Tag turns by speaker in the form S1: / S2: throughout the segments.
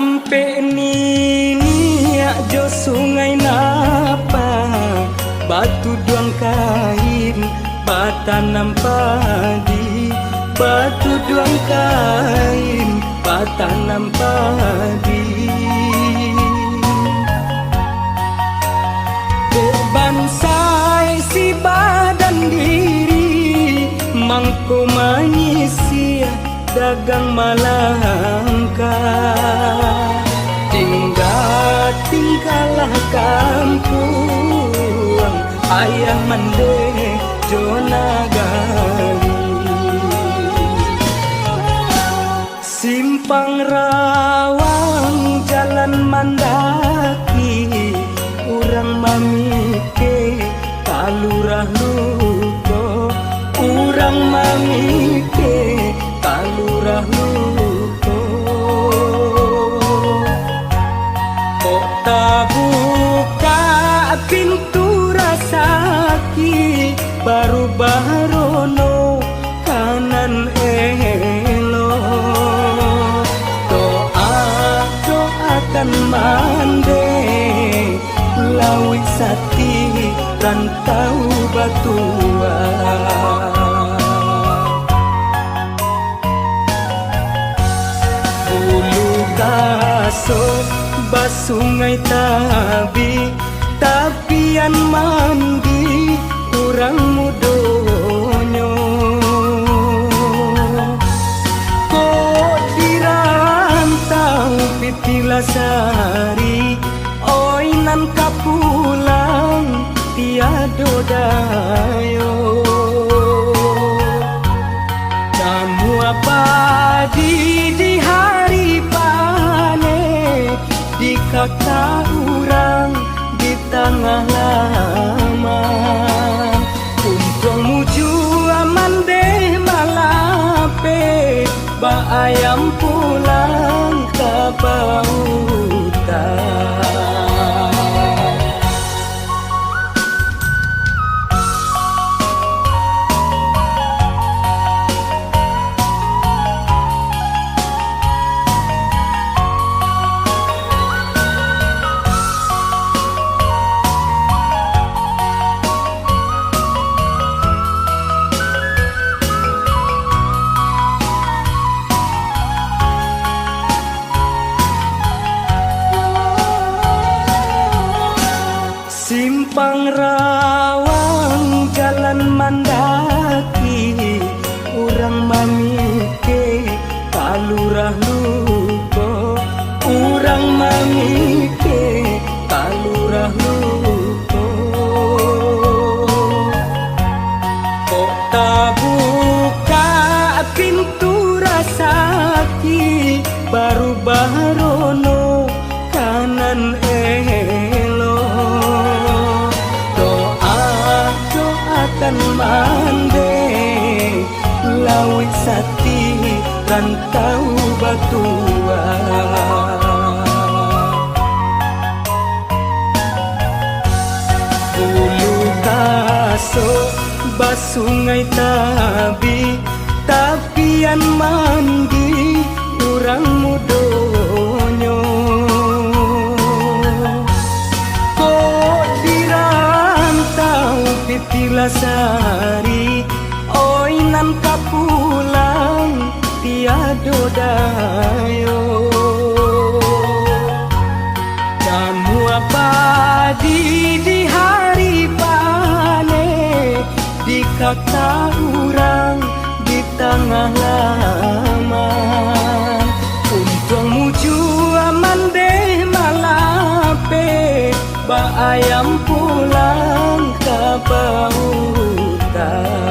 S1: sampai nini jo sungai napa batu duang kain batanam padi batu duang kain batanam padi bansai si badan diri mangko manyisia dagang malangka tinggalah kampung ayah mande jonagari simpang rawang jalan mandaki urang mamike kalurah luko urang mamike kalurah luko kok tak buka pintu rasaki baru barono kanan elo doakan mande lawi sati rantau batua bulu kaso basungai tapian mandi urang mudonyo kok dirantau pitilasari oinan kapulang tiado dayo kamu apa di hari panen di kakak urang di tengah lama untung muju aman deh malape ba ayam pulang ke pautan simpang rawang jalan mandaki urang mamike kalurah luko urang mamike kalurah luko kok tak buka pintu rasaki baru barono kanan doakan mande lawi sati rantau batua bulu kaso basungai tapian mandi urang mudonyo pitilasari oinan kapulang tiado dayo kamu apa di hari panen di kakak urang di tengah lama untung muju aman deh malape ba ayam pulang ke pautan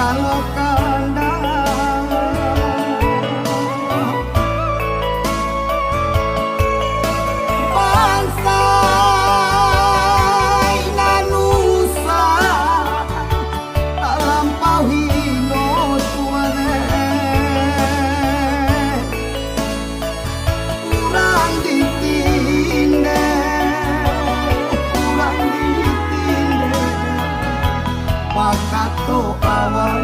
S2: Salokanda bansai nanusa talampahi no tuane urang ditinde pakato awal